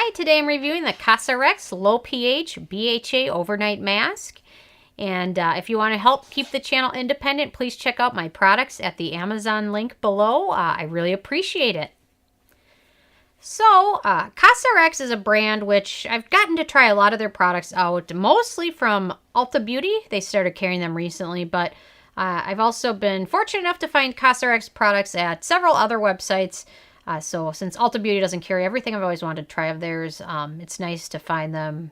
Hi, today I'm reviewing the CosRx Low pH BHA Overnight Mask. And if you want to help keep the channel independent, please check out my products at the Amazon link below. I really appreciate it. So, CosRx is a brand which I've gotten to try a lot of their products out, mostly from Ulta Beauty. They started carrying them recently, but I've also been fortunate enough to find CosRx products at several other websites. So since Ulta Beauty doesn't carry everything I've always wanted to try of theirs, it's nice to find them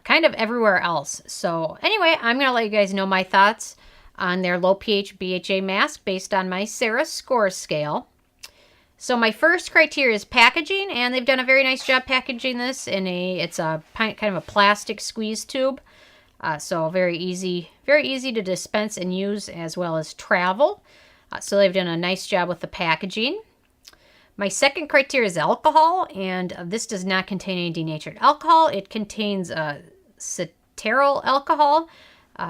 kind of everywhere else. So anyway, I'm going to let you guys know my thoughts on their low pH BHA mask based on my Sarah score scale. So my first criteria is packaging, and they've done a very nice job packaging this in it's a kind of a plastic squeeze tube. So very easy to dispense and use as well as travel. So they've done a nice job with the packaging. My second criteria is alcohol, and this does not contain any denatured alcohol. It contains cetearyl alcohol,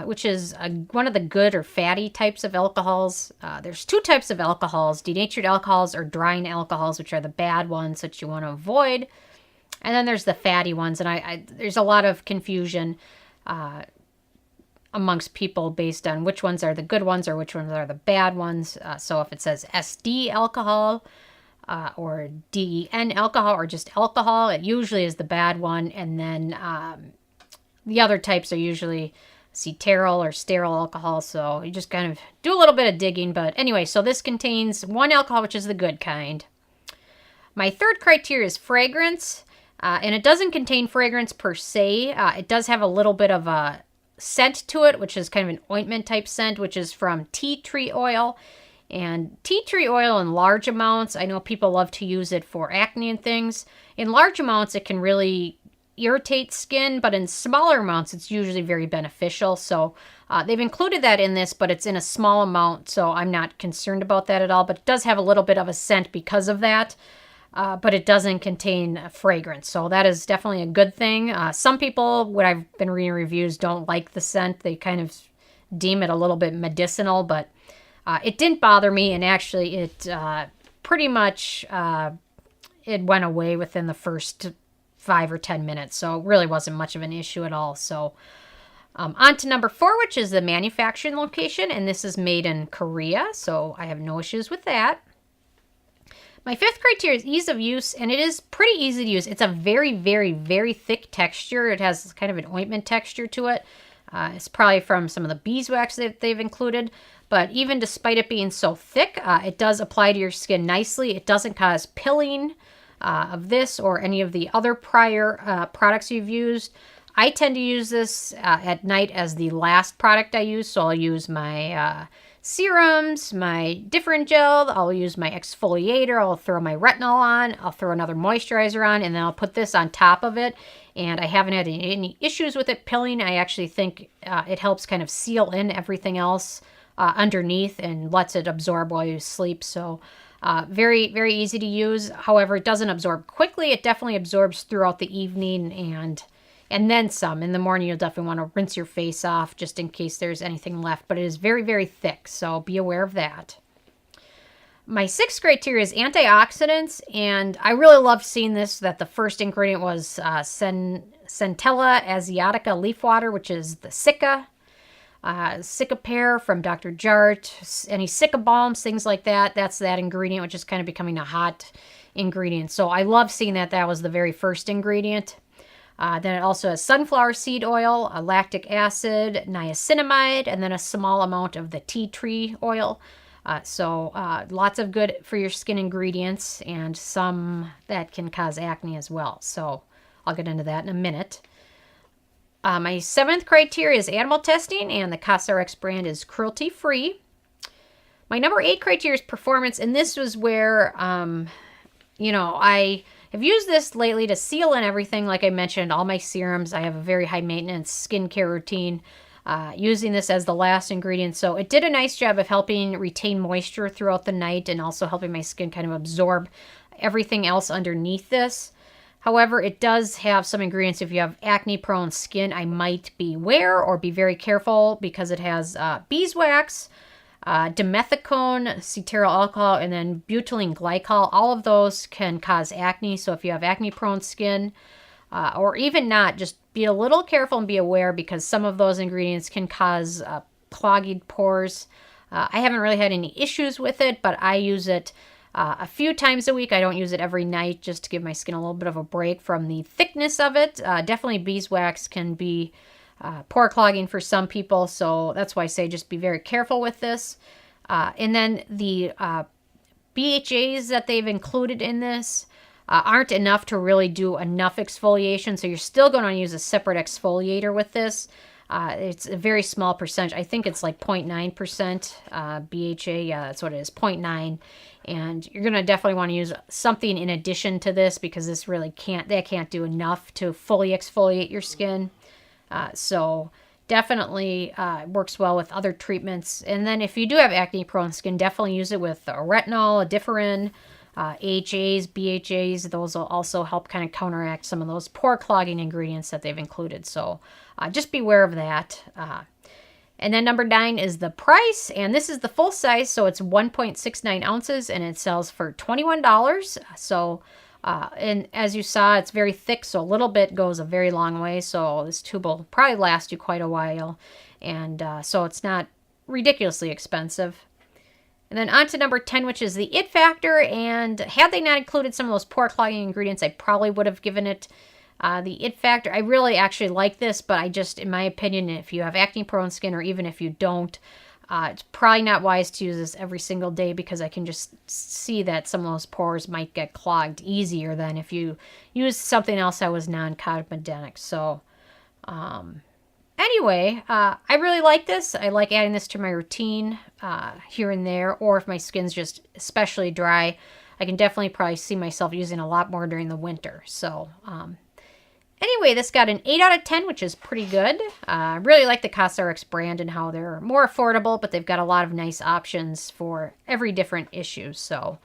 which is one of the good or fatty types of alcohols. There's two types of alcohols, denatured alcohols or drying alcohols, which are the bad ones that you want to avoid. And then there's the fatty ones, and there's a lot of confusion amongst people based on which ones are the good ones or which ones are the bad ones. So if it says SD alcohol, or DEN alcohol, or just alcohol, it usually is the bad one. And then the other types are usually cetearyl or sterile alcohol. So you just kind of do a little bit of digging. But anyway, so this contains one alcohol, which is the good kind. My third criteria is fragrance. And it doesn't contain fragrance per se. It does have a little bit of a scent to it, which is kind of an ointment type scent, which is from tea tree oil. And tea tree oil in large amounts, I know people love to use it for acne and things. In large amounts, it can really irritate skin, but in smaller amounts, it's usually very beneficial. So they've included that in this, but it's in a small amount, so I'm not concerned about that at all. But it does have a little bit of a scent because of that, but it doesn't contain a fragrance. So that is definitely a good thing. Some people, when I've been reading reviews, don't like the scent. They kind of deem it a little bit medicinal, but it didn't bother me, and actually it pretty much it went away within the first 5 or 10 minutes, so it really wasn't much of an issue at all. So on to number 4, which is the manufacturing location, and this is made in Korea, so I have no issues with that. My fifth criteria is ease of use, and it is pretty easy to use. It's a very, very, very thick texture. It has kind of an ointment texture to it. It's probably from some of the beeswax that they've included. But even despite it being so thick, it does apply to your skin nicely. It doesn't cause pilling of this or any of the other prior products you've used. I tend to use this at night as the last product I use. So I'll use my serums, my different gel. I'll use my exfoliator. I'll throw my retinol on. I'll throw another moisturizer on, and then I'll put this on top of it. And I haven't had any issues with it pilling. I actually think it helps kind of seal in everything else underneath and lets it absorb while you sleep. So very, very easy to use. However, it doesn't absorb quickly. It definitely absorbs throughout the evening and then some. In the morning, you'll definitely want to rinse your face off just in case there's anything left. But it is very, very thick, so be aware of that. My sixth criteria is antioxidants, and I really loved seeing this, that the first ingredient was Centella asiatica leaf water, which is the Cica. Cica pear from Dr. Jart, any Cica balms, things like that. That's that ingredient, which is kind of becoming a hot ingredient. So I love seeing that was the very first ingredient. Then it also has sunflower seed oil, lactic acid, niacinamide, and then a small amount of the tea tree oil. So lots of good for your skin ingredients, and some that can cause acne as well. So I'll get into that in a minute. My seventh criteria is animal testing, and the CosRx brand is cruelty-free. My number 8 criteria is performance, and this was where, I have used this lately to seal in everything. Like I mentioned, all my serums. I have a very high maintenance skincare routine, using this as the last ingredient. So it did a nice job of helping retain moisture throughout the night and also helping my skin kind of absorb everything else underneath this. However, it does have some ingredients. If you have acne-prone skin, I might beware or be very careful because it has beeswax, dimethicone, cetyl alcohol, and then butylene glycol. All of those can cause acne. So if you have acne-prone skin, or even not, just be a little careful and be aware, because some of those ingredients can cause clogged pores. I haven't really had any issues with it, but I use it a few times a week. I don't use it every night, just to give my skin a little bit of a break from the thickness of it. Definitely beeswax can be pore clogging for some people, so that's why I say just be very careful with this. And then the BHAs that they've included in this aren't enough to really do enough exfoliation, so you're still going to use a separate exfoliator with this. It's a very small percentage. I think it's like 0.9% BHA. Yeah, that's what it is, 0.9. And you're going to definitely want to use something in addition to this, because this really can't do enough to fully exfoliate your skin. So definitely works well with other treatments. And then if you do have acne-prone skin, definitely use it with retinol, adipherin, AHAs, BHAs. Those will also help kind of counteract some of those pore clogging ingredients that they've included. So just beware of that. And then number 9 is the price. And this is the full size, so it's 1.69 ounces, and it sells for $21. So and as you saw, it's very thick, so a little bit goes a very long way. So this tube will probably last you quite a while. And so it's not ridiculously expensive. And then on to number 10, which is the it factor. And had they not included some of those pore clogging ingredients, I probably would have given it the it factor. I really actually like this, but I just, in my opinion, if you have acne prone skin, or even if you don't, it's probably not wise to use this every single day, because I can just see that some of those pores might get clogged easier than if you use something else that was non-comedogenic. So anyway, I really like this. I like adding this to my routine here and there, or if my skin's just especially dry, I can definitely probably see myself using a lot more during the winter. So anyway, this got an 8 out of 10, which is pretty good. I really like the CosRx brand and how they're more affordable, but they've got a lot of nice options for every different issue. So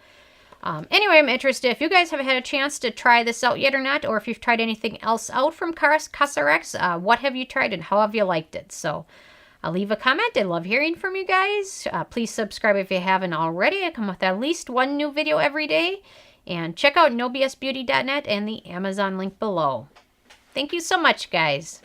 anyway, I'm interested if you guys have had a chance to try this out yet or not, or if you've tried anything else out from CosRx. What have you tried and how have you liked it? So I'll leave a comment. I love hearing from you guys. Please subscribe if you haven't already. I come with at least one new video every day. And check out nobsbeauty.net and the Amazon link below. Thank you so much, guys.